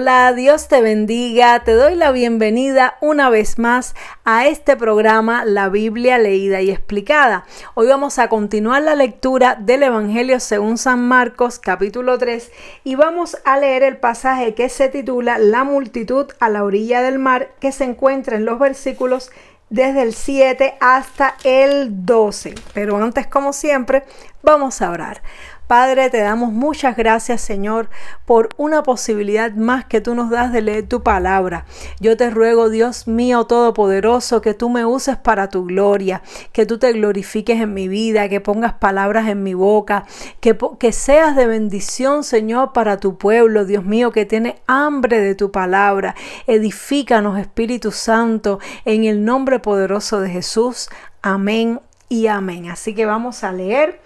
Hola, Dios te bendiga. Te doy la bienvenida una vez más a este programa La Biblia Leída y Explicada. Hoy vamos a continuar la lectura del Evangelio según San Marcos, capítulo 3, y vamos a leer el pasaje que se titula La multitud a la orilla del mar, que se encuentra en los versículos desde el 7 hasta el 12. Pero antes, como siempre, vamos a orar. Padre, te damos muchas gracias, Señor, por una posibilidad más que tú nos das de leer tu palabra. Yo te ruego, Dios mío todopoderoso, que tú me uses para tu gloria, que tú te glorifiques en mi vida, que pongas palabras en mi boca, que seas de bendición, Señor, para tu pueblo, Dios mío, que tiene hambre de tu palabra. Edifícanos, Espíritu Santo, en el nombre poderoso de Jesús. Amén y amén. Así que vamos a leer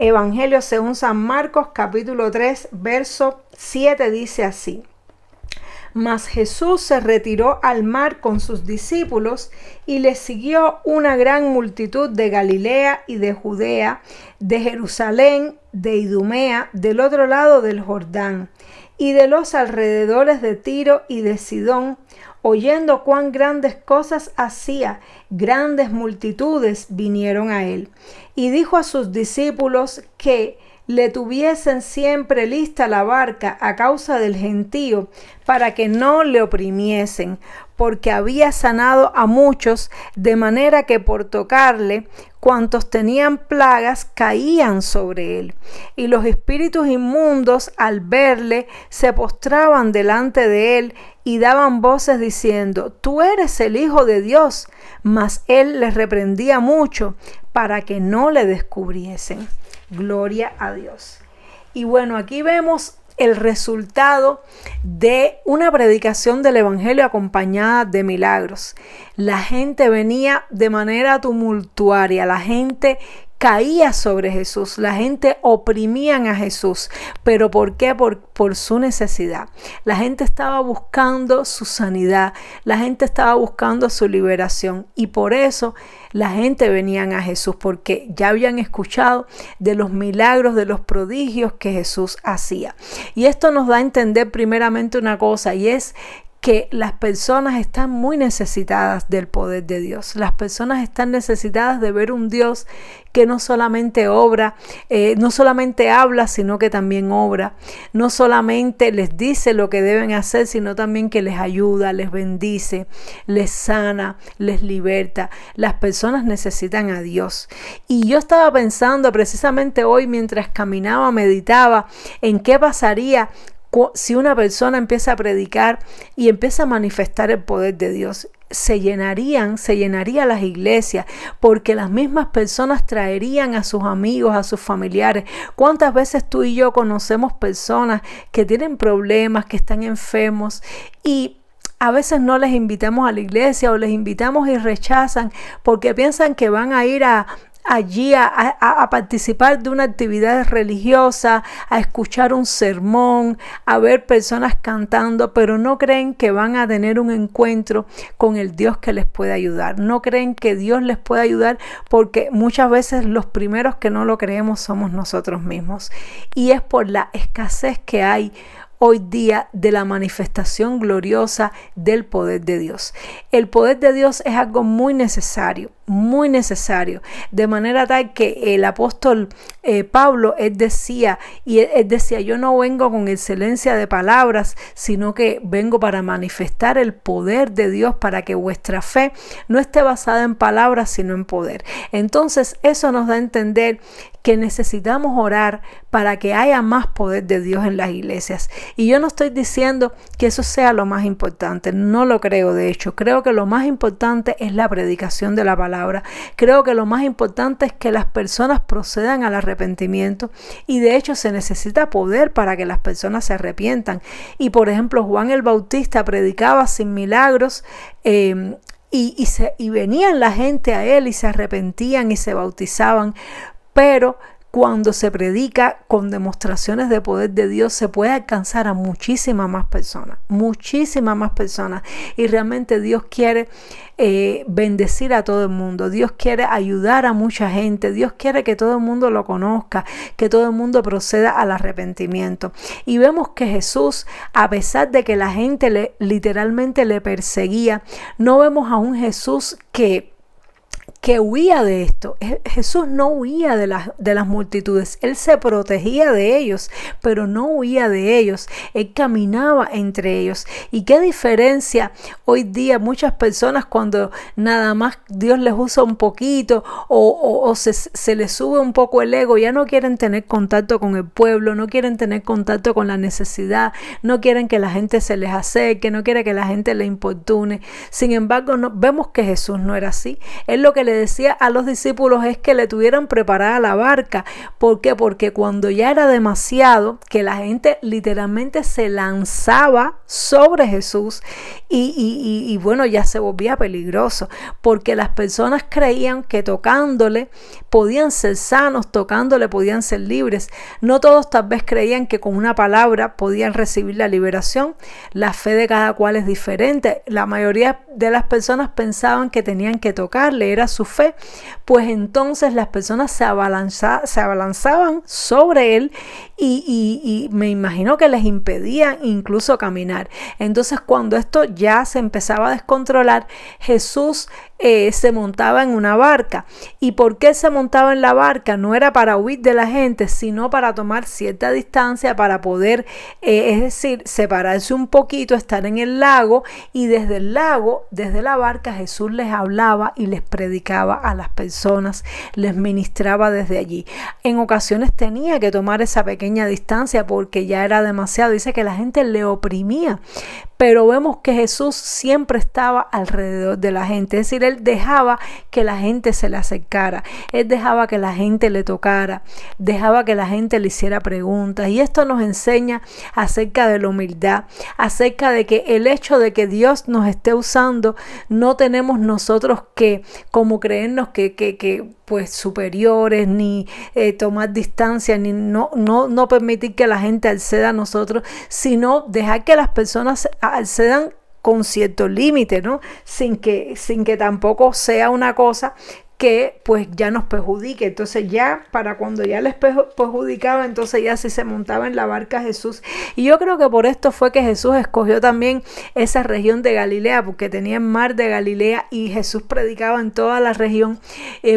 Evangelio según San Marcos, capítulo 3, verso 7, dice así: Mas Jesús se retiró al mar con sus discípulos y le siguió una gran multitud de Galilea y de Judea, de Jerusalén, de Idumea, del otro lado del Jordán, y de los alrededores de Tiro y de Sidón, oyendo cuán grandes cosas hacía, grandes multitudes vinieron a él. Y dijo a sus discípulos que le tuviesen siempre lista la barca a causa del gentío, para que no le oprimiesen, porque había sanado a muchos, de manera que por tocarle, cuantos tenían plagas caían sobre él. Y los espíritus inmundos, al verle, se postraban delante de él y daban voces diciendo: Tú eres el Hijo de Dios. Mas él les reprendía mucho para que no le descubriesen. Gloria a Dios. Y bueno, aquí vemos el resultado de una predicación del Evangelio acompañada de milagros. La gente venía de manera tumultuaria, la gente caía sobre Jesús, la gente oprimían a Jesús. ¿Pero por qué? Por su necesidad. La gente estaba buscando su sanidad, la gente estaba buscando su liberación, y por eso la gente venían a Jesús, porque ya habían escuchado de los milagros, de los prodigios que Jesús hacía. Y esto nos da a entender primeramente una cosa, y es que las personas están muy necesitadas del poder de Dios. Las personas están necesitadas de ver un Dios que no solamente obra, no solamente habla, sino que también obra. No solamente les dice lo que deben hacer, sino también que les ayuda, les bendice, les sana, les liberta. Las personas necesitan a Dios. Y yo estaba pensando precisamente hoy, mientras caminaba, meditaba en qué pasaría si una persona empieza a predicar y empieza a manifestar el poder de Dios. Se llenarían las iglesias, porque las mismas personas traerían a sus amigos, a sus familiares. ¿Cuántas veces tú y yo conocemos personas que tienen problemas, que están enfermos, y a veces no les invitamos a la iglesia, o les invitamos y rechazan porque piensan que van a ir allí a participar de una actividad religiosa, a escuchar un sermón, a ver personas cantando, pero no creen que van a tener un encuentro con el Dios que les puede ayudar? No creen que Dios les puede ayudar, porque muchas veces los primeros que no lo creemos somos nosotros mismos. Y es por la escasez que hay hoy día de la manifestación gloriosa del poder de Dios. El poder de Dios es algo muy necesario, de manera tal que el apóstol Pablo, él decía, yo no vengo con excelencia de palabras, sino que vengo para manifestar el poder de Dios, para que vuestra fe no esté basada en palabras, sino en poder. Entonces, eso nos da a entender que necesitamos orar para que haya más poder de Dios en las iglesias. Y yo no estoy diciendo que eso sea lo más importante, no lo creo. De hecho, creo que lo más importante es la predicación de la palabra. Creo que lo más importante es que las personas procedan al arrepentimiento, y de hecho se necesita poder para que las personas se arrepientan. Y por ejemplo, Juan el Bautista predicaba sin milagros, y venían la gente a él y se arrepentían y se bautizaban. Pero cuando se predica con demostraciones de poder de Dios, se puede alcanzar a muchísimas más personas, y realmente Dios quiere bendecir a todo el mundo. Dios quiere ayudar a mucha gente. Dios quiere que todo el mundo lo conozca, que todo el mundo proceda al arrepentimiento. Y vemos que Jesús, a pesar de que la gente literalmente le perseguía, no vemos a un Jesús que huía de esto. Jesús no huía de las multitudes. Él se protegía de ellos, pero no huía de ellos. Él caminaba entre ellos. ¿Y qué diferencia hoy día muchas personas, cuando nada más Dios les usa un poquito o se les sube un poco el ego, ya no quieren tener contacto con el pueblo, no quieren tener contacto con la necesidad, no quieren que la gente se les acerque, no quieren que la gente le importune? Sin embargo, vemos que Jesús no era así. Él lo que le decía a los discípulos es que le tuvieran preparada la barca. ¿Por qué? Porque cuando ya era demasiado, que la gente literalmente se lanzaba sobre Jesús y bueno, ya se volvía peligroso, porque las personas creían que tocándole podían ser sanos, tocándole podían ser libres. No todos tal vez creían que con una palabra podían recibir la liberación. La fe de cada cual es diferente. La mayoría de las personas pensaban que tenían que tocarle, era su fe. Pues entonces las personas se abalanzaban sobre él y me imagino que les impedían incluso caminar. Entonces, cuando esto ya se empezaba a descontrolar, Jesús se montaba en una barca. ¿Y por qué se montaba en la barca? No era para huir de la gente, sino para tomar cierta distancia, para poder, es decir, separarse un poquito, estar en el lago, y desde el lago, desde la barca, Jesús les hablaba y les predicaba a las personas, les ministraba desde allí. En ocasiones tenía que tomar esa pequeña distancia porque ya era demasiado. Dice que la gente le oprimía. Pero vemos que Jesús siempre estaba alrededor de la gente. Es decir, Él dejaba que la gente se le acercara. Él dejaba que la gente le tocara. Dejaba que la gente le hiciera preguntas. Y esto nos enseña acerca de la humildad. Acerca de que el hecho de que Dios nos esté usando, no tenemos nosotros que como creernos que pues superiores, ni tomar distancia, ni no permitir que la gente acceda a nosotros, sino dejar que las personas accedan con cierto límite, ¿no? Sin que tampoco sea una cosa que pues ya nos perjudique. Entonces ya para cuando ya les perjudicaba, entonces ya sí se montaba en la barca Jesús. Y yo creo que por esto fue que Jesús escogió también esa región de Galilea, porque tenía el mar de Galilea y Jesús predicaba en toda la región,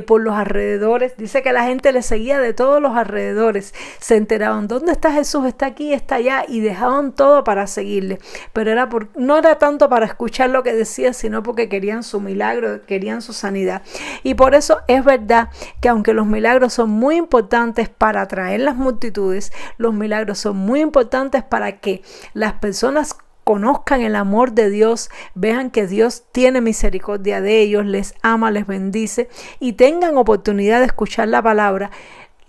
por los alrededores. Dice que la gente le seguía de todos los alrededores, se enteraban, ¿dónde está Jesús? Está aquí, está allá, y dejaban todo para seguirle. Pero no era tanto para escuchar lo que decía, sino porque querían su milagro, querían su sanidad. Y por eso es verdad que aunque los milagros son muy importantes para atraer las multitudes, los milagros son muy importantes para que las personas conozcan el amor de Dios, vean que Dios tiene misericordia de ellos, les ama, les bendice y tengan oportunidad de escuchar la palabra.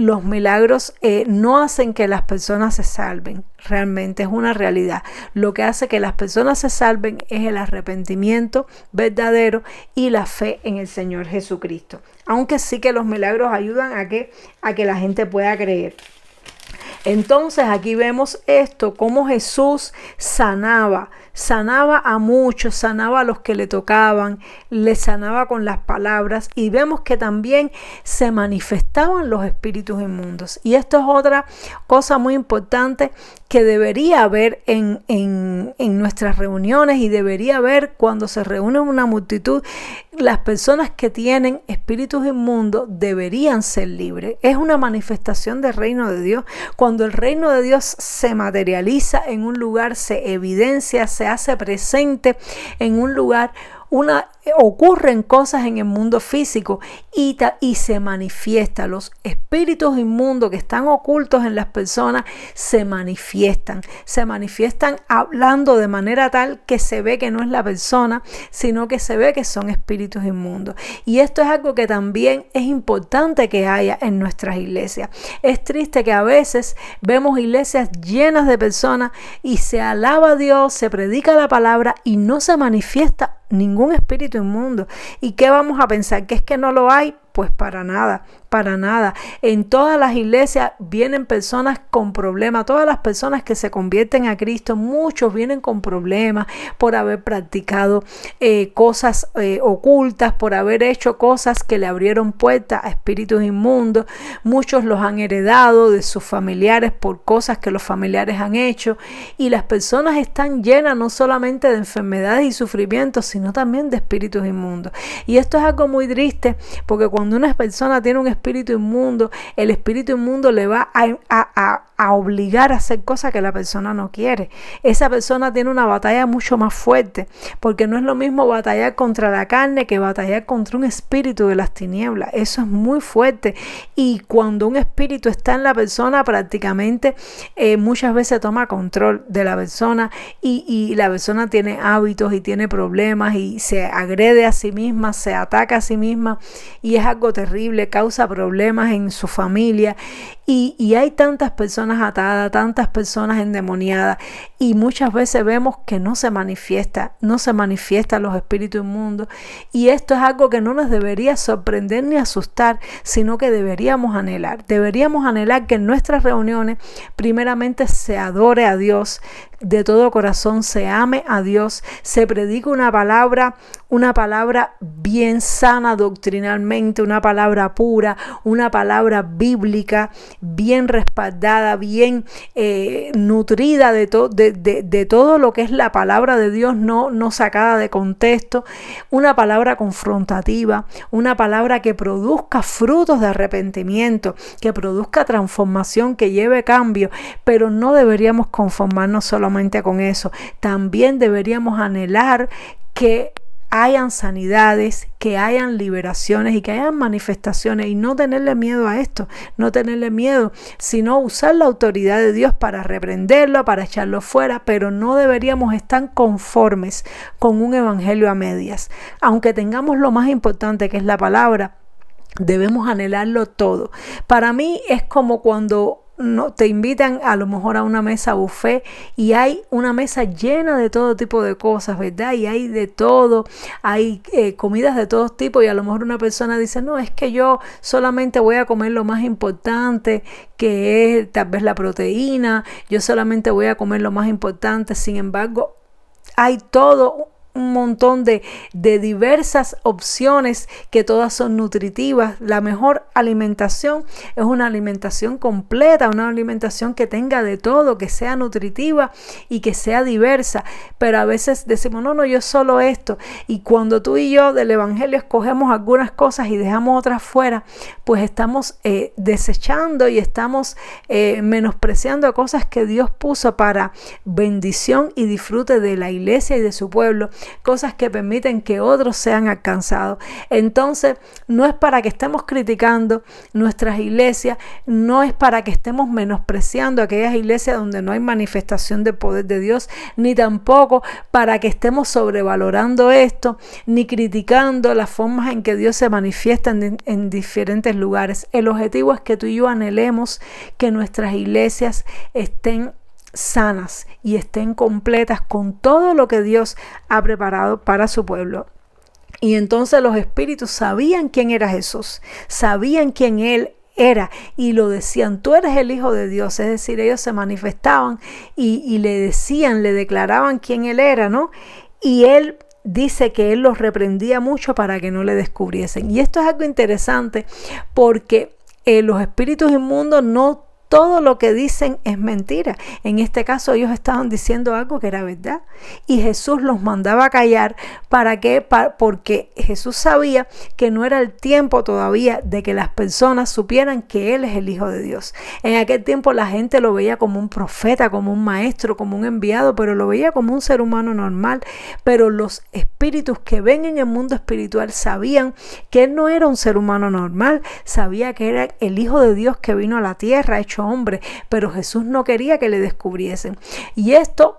Los milagros no hacen que las personas se salven, realmente es una realidad. Lo que hace que las personas se salven es el arrepentimiento verdadero y la fe en el Señor Jesucristo. Aunque sí que los milagros ayudan a que la gente pueda creer. Entonces aquí vemos esto, cómo Jesús sanaba a muchos, sanaba a los que le tocaban, les sanaba con las palabras, y vemos que también se manifestaban los espíritus inmundos. Y esto es otra cosa muy importante que debería haber en nuestras reuniones, y debería haber cuando se reúne una multitud. Las personas que tienen espíritus inmundos deberían ser libres. Es una manifestación del reino de Dios. Cuando el reino de Dios se materializa en un lugar, se evidencia, se hace presente en un lugar, ocurren cosas en el mundo físico y se manifiesta. Los espíritus inmundos que están ocultos en las personas se manifiestan hablando de manera tal que se ve que no es la persona, sino que se ve que son espíritus inmundos. Y esto es algo que también es importante que haya en nuestras iglesias. Es triste que a veces vemos iglesias llenas de personas y se alaba a Dios, se predica la palabra y no se manifiesta ningún espíritu inmundo. ¿Y qué vamos a pensar? ¿Que es que no lo hay? Pues para nada, para nada. En todas las iglesias vienen personas con problemas. Todas las personas que se convierten a Cristo, muchos vienen con problemas por haber practicado cosas ocultas, por haber hecho cosas que le abrieron puertas a espíritus inmundos. Muchos los han heredado de sus familiares por cosas que los familiares han hecho, y las personas están llenas no solamente de enfermedades y sufrimientos, sino también de espíritus inmundos. Y esto es algo muy triste, porque cuando una persona tiene un espíritu inmundo, el espíritu inmundo le va a obligar a hacer cosas que la persona no quiere. Esa persona tiene una batalla mucho más fuerte, porque no es lo mismo batallar contra la carne que batallar contra un espíritu de las tinieblas. Eso es muy fuerte, y cuando un espíritu está en la persona, prácticamente muchas veces toma control de la persona, y la persona tiene hábitos y tiene problemas y se agrede a sí misma, se ataca a sí misma, y es algo terrible, causa problemas en su familia, y hay tantas personas atadas, tantas personas endemoniadas, y muchas veces vemos que no se manifiestan los espíritus inmundos, y esto es algo que no nos debería sorprender ni asustar, sino que deberíamos anhelar que en nuestras reuniones primeramente se adore a Dios de todo corazón, se ame a Dios, se predica una palabra bien sana doctrinalmente, una palabra pura, una palabra bíblica, bien respaldada, bien nutrida de todo lo que es la palabra de Dios, no sacada de contexto, una palabra confrontativa, una palabra que produzca frutos de arrepentimiento, que produzca transformación, que lleve cambio. Pero no deberíamos conformarnos solamente con eso, también deberíamos anhelar que hayan sanidades, que hayan liberaciones y que hayan manifestaciones, y no tenerle miedo a esto, no tenerle miedo, sino usar la autoridad de Dios para reprenderlo, para echarlo fuera. Pero no deberíamos estar conformes con un evangelio a medias. Aunque tengamos lo más importante, que es la palabra, debemos anhelarlo todo. Para mí es como cuando te invitan a lo mejor a una mesa buffet, y hay una mesa llena de todo tipo de cosas, ¿verdad? Y hay de todo, hay comidas de todos tipos, y a lo mejor una persona dice, no, es que yo solamente voy a comer lo más importante, que es tal vez la proteína, yo solamente voy a comer lo más importante. Sin embargo, hay todo un montón de diversas opciones que todas son nutritivas. La mejor alimentación es una alimentación completa, una alimentación que tenga de todo, que sea nutritiva y que sea diversa. Pero a veces decimos, no, yo solo esto. Y cuando tú y yo del evangelio escogemos algunas cosas y dejamos otras fuera, pues estamos desechando y estamos menospreciando cosas que Dios puso para bendición y disfrute de la iglesia y de su pueblo, cosas que permiten que otros sean alcanzados. Entonces, no es para que estemos criticando nuestras iglesias, no es para que estemos menospreciando aquellas iglesias donde no hay manifestación del poder de Dios, ni tampoco para que estemos sobrevalorando esto, ni criticando las formas en que Dios se manifiesta en diferentes lugares. El objetivo es que tú y yo anhelemos que nuestras iglesias estén sanas y estén completas con todo lo que Dios ha preparado para su pueblo. Y entonces los espíritus sabían quién era Jesús, sabían quién Él era, y lo decían, tú eres el Hijo de Dios. Es decir, ellos se manifestaban y le decían, le declaraban quién Él era, ¿no? Y Él dice que Él los reprendía mucho para que no le descubriesen. Y esto es algo interesante, porque los espíritus inmundos no todo lo que dicen es mentira. En este caso ellos estaban diciendo algo que era verdad, y Jesús los mandaba a callar. ¿Para qué? Porque Jesús sabía que no era el tiempo todavía de que las personas supieran que Él es el Hijo de Dios. En aquel tiempo la gente lo veía como un profeta, como un maestro, como un enviado, pero lo veía como un ser humano normal. Pero los espíritus que ven en el mundo espiritual sabían que Él no era un ser humano normal, sabía que era el Hijo de Dios que vino a la tierra hecho hombre, pero Jesús no quería que le descubriesen. Y esto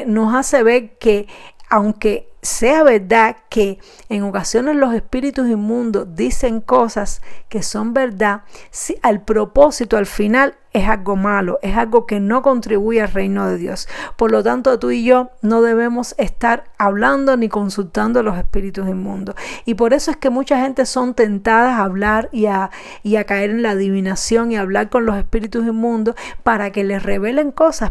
nos hace ver que, aunque sea verdad que en ocasiones los espíritus inmundos dicen cosas que son verdad, si al propósito, al final, es algo malo, es algo que no contribuye al reino de Dios. Por lo tanto, tú y yo no debemos estar hablando ni consultando los espíritus inmundos. Y por eso es que mucha gente son tentadas a hablar y a caer en la adivinación y a hablar con los espíritus inmundos para que les revelen cosas,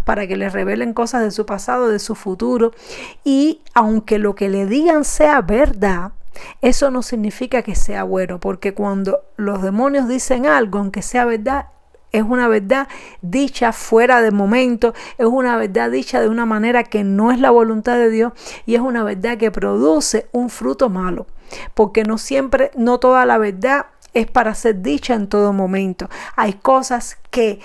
de su pasado, de su futuro. Y aunque lo que le digan sea verdad, eso no significa que sea bueno, porque cuando los demonios dicen algo, aunque sea verdad, es una verdad dicha fuera de momento, es una verdad dicha de una manera que no es la voluntad de Dios y es una verdad que produce un fruto malo, porque no toda la verdad es para ser dicha en todo momento. Hay cosas que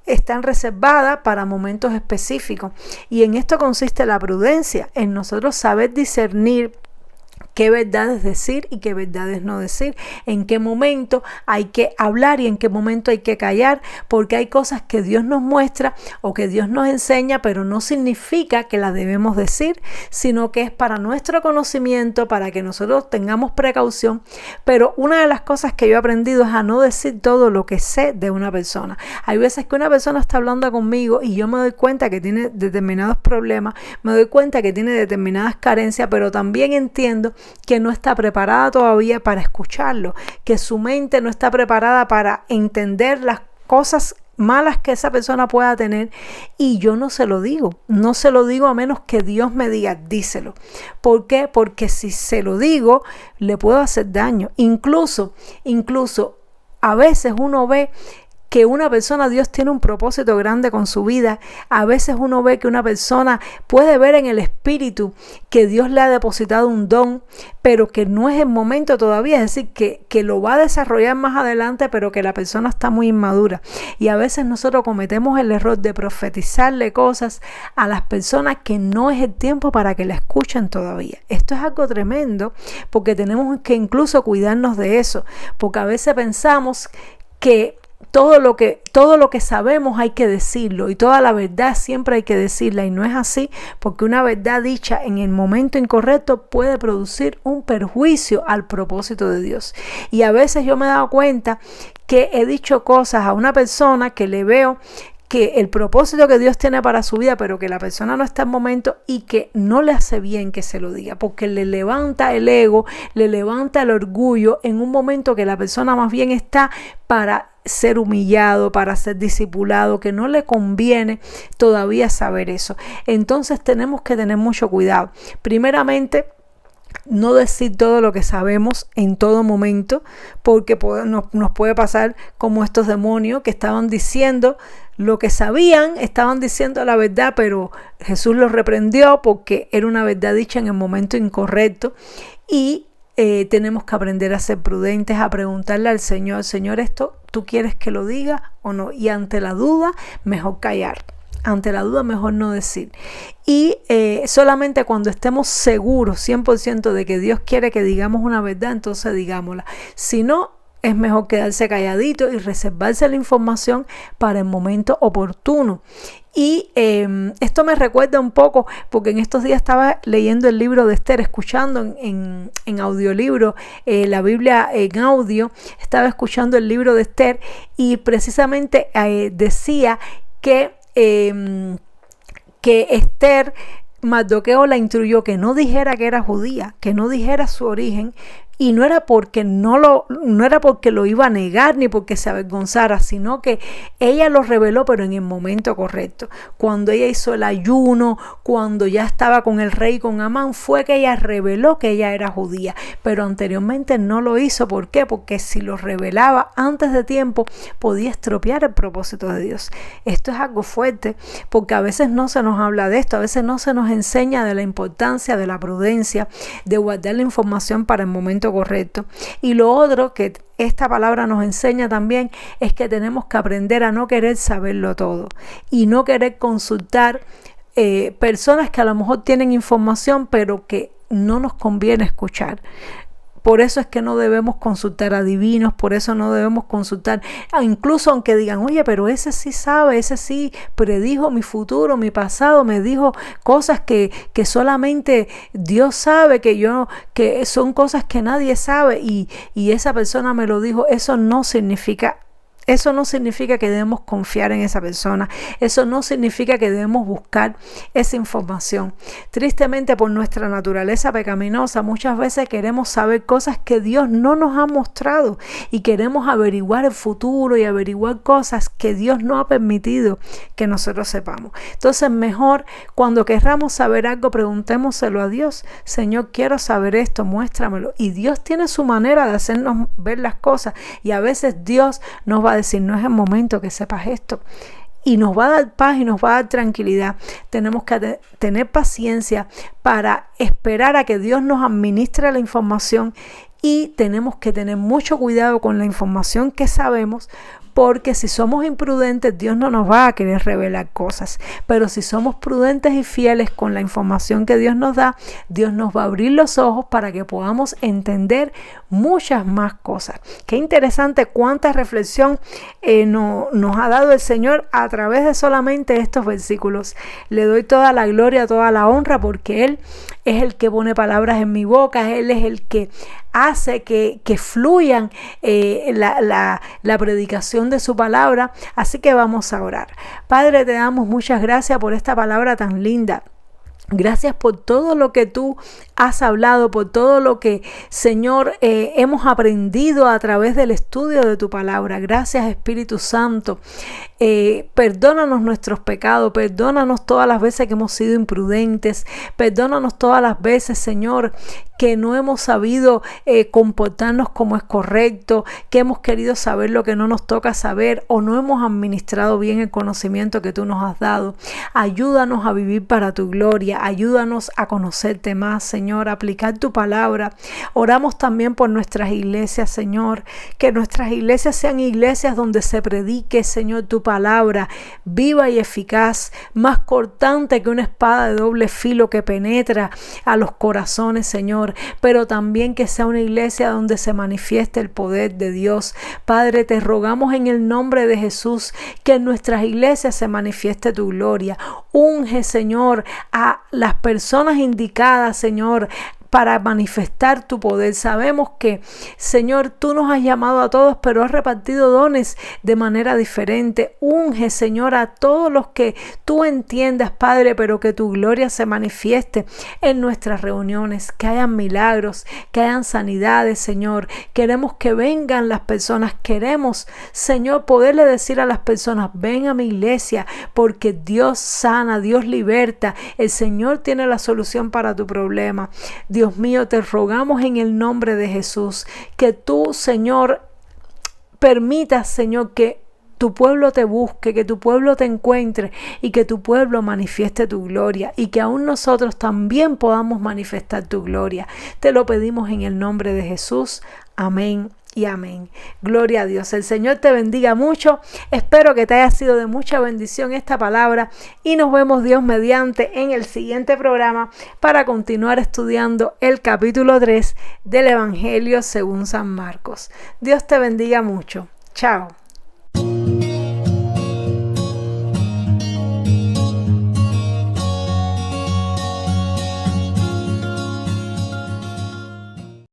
están reservadas para momentos específicos y en esto consiste la prudencia, en nosotros saber discernir qué verdades decir y qué verdades no decir, en qué momento hay que hablar y en qué momento hay que callar, porque hay cosas que Dios nos muestra o que Dios nos enseña, pero no significa que las debemos decir, sino que es para nuestro conocimiento, para que nosotros tengamos precaución. Pero una de las cosas que yo he aprendido es a no decir todo lo que sé de una persona. Hay veces que una persona está hablando conmigo y yo me doy cuenta que tiene determinados problemas, me doy cuenta que tiene determinadas carencias, pero también entiendo que no está preparada todavía para escucharlo, que su mente no está preparada para entender las cosas malas que esa persona pueda tener, y yo no se lo digo a menos que Dios me diga, díselo. ¿Por qué? Porque si se lo digo, le puedo hacer daño. Incluso a veces uno ve que una persona, Dios tiene un propósito grande con su vida. A veces uno ve que una persona puede ver en el espíritu que Dios le ha depositado un don, pero que no es el momento todavía, es decir, que lo va a desarrollar más adelante, pero que la persona está muy inmadura. Y a veces nosotros cometemos el error de profetizarle cosas a las personas que no es el tiempo para que la escuchen todavía. Esto es algo tremendo, porque tenemos que incluso cuidarnos de eso, porque a veces pensamos que todo lo que sabemos hay que decirlo y toda la verdad siempre hay que decirla, y no es así, porque una verdad dicha en el momento incorrecto puede producir un perjuicio al propósito de Dios. Y a veces yo me he dado cuenta que he dicho cosas a una persona que le veo que el propósito que Dios tiene para su vida, pero que la persona no está en momento y que no le hace bien que se lo diga, porque le levanta el ego, le levanta el orgullo en un momento que la persona más bien está para ser humillado, para ser discipulado, que no le conviene todavía saber eso. Entonces tenemos que tener mucho cuidado. Primeramente, no decir todo lo que sabemos en todo momento, porque nos puede pasar como estos demonios que estaban diciendo lo que sabían, estaban diciendo la verdad, pero Jesús los reprendió porque era una verdad dicha en el momento incorrecto. Y tenemos que aprender a ser prudentes, a preguntarle al Señor, Señor, ¿esto tú quieres que lo diga o no? Y ante la duda, mejor callar. Ante la duda, mejor no decir. Y solamente cuando estemos seguros 100% de que Dios quiere que digamos una verdad, entonces digámosla. Si no, es mejor quedarse calladito y reservarse la información para el momento oportuno. Y esto me recuerda un poco, porque en estos días estaba leyendo el libro de Esther, escuchando en audiolibro la Biblia en audio, estaba escuchando el libro de Esther, y precisamente decía que Esther, Mardoqueo la instruyó que no dijera que era judía, que no dijera su origen, y no era porque lo iba a negar ni porque se avergonzara, sino que ella lo reveló, pero en el momento correcto. Cuando ella hizo el ayuno, cuando ya estaba con el rey, con Amán, fue que ella reveló que ella era judía, pero anteriormente no lo hizo. ¿Por qué? Porque si lo revelaba antes de tiempo, podía estropear el propósito de Dios. Esto es algo fuerte, porque a veces no se nos habla de esto, a veces no se nos enseña de la importancia de la prudencia, de guardar la información para el momento correcto. Y lo otro que esta palabra nos enseña también es que tenemos que aprender a no querer saberlo todo y no querer consultar personas que a lo mejor tienen información pero que no nos conviene escuchar. Por eso es que no debemos consultar a divinos, por eso no debemos consultar, incluso aunque digan, oye, pero ese sí sabe, ese sí predijo mi futuro, mi pasado, me dijo cosas que solamente Dios sabe, que son cosas que nadie sabe, y esa persona me lo dijo. Eso no significa Eso no significa que debemos confiar en esa persona. Eso no significa que debemos buscar esa información. Tristemente, por nuestra naturaleza pecaminosa, muchas veces queremos saber cosas que Dios no nos ha mostrado y queremos averiguar el futuro y averiguar cosas que Dios no ha permitido que nosotros sepamos. Entonces, mejor cuando querramos saber algo, preguntémoselo a Dios. Señor, quiero saber esto, muéstramelo. Y Dios tiene su manera de hacernos ver las cosas, y a veces Dios nos va a decir, no es el momento que sepas esto, y nos va a dar paz y nos va a dar tranquilidad. Tenemos que tener paciencia para esperar a que Dios nos administre la información, y tenemos que tener mucho cuidado con la información que sabemos, porque si somos imprudentes, Dios no nos va a querer revelar cosas. Pero si somos prudentes y fieles con la información que Dios nos da, Dios nos va a abrir los ojos para que podamos entender muchas más cosas. Qué interesante cuánta reflexión nos ha dado el Señor a través de solamente estos versículos. Le doy toda la gloria, toda la honra, porque Él es el que pone palabras en mi boca. Él es el que hace que fluyan la predicación de su palabra. Así que vamos a orar. Padre, te damos muchas gracias por esta palabra tan linda. Gracias por todo lo que tú has hablado, por todo lo que, Señor, hemos aprendido a través del estudio de tu palabra. Gracias, Espíritu Santo. Perdónanos nuestros pecados, perdónanos todas las veces que hemos sido imprudentes, perdónanos todas las veces, Señor, que no hemos sabido comportarnos como es correcto, que hemos querido saber lo que no nos toca saber, o no hemos administrado bien el conocimiento que tú nos has dado. Ayúdanos a vivir para tu gloria, ayúdanos a conocerte más, Señor, a aplicar tu palabra. Oramos también por nuestras iglesias, Señor, que nuestras iglesias sean iglesias donde se predique, Señor, tu palabra viva y eficaz, más cortante que una espada de doble filo que penetra a los corazones, Señor, pero también que sea una iglesia donde se manifieste el poder de Dios. Padre, te rogamos en el nombre de Jesús que en nuestras iglesias se manifieste tu gloria. Unge, Señor, a las personas indicadas, Señor, para manifestar tu poder. Sabemos que, Señor, tú nos has llamado a todos, pero has repartido dones de manera diferente. Unge, Señor, a todos los que tú entiendas, Padre, pero que tu gloria se manifieste en nuestras reuniones, que hayan milagros, que hayan sanidades, Señor. Queremos que vengan las personas, queremos, Señor, poderle decir a las personas, ven a mi iglesia, porque Dios sana, Dios liberta, el Señor tiene la solución para tu problema. Dios mío, te rogamos en el nombre de Jesús que tú, Señor, permitas, Señor, que tu pueblo te busque, que tu pueblo te encuentre y que tu pueblo manifieste tu gloria, y que aún nosotros también podamos manifestar tu gloria. Te lo pedimos en el nombre de Jesús. Amén y amén. Gloria a Dios. El Señor te bendiga mucho. Espero que te haya sido de mucha bendición esta palabra, y nos vemos, Dios mediante, en el siguiente programa para continuar estudiando el capítulo 3 del Evangelio según San Marcos. Dios te bendiga mucho. Chao.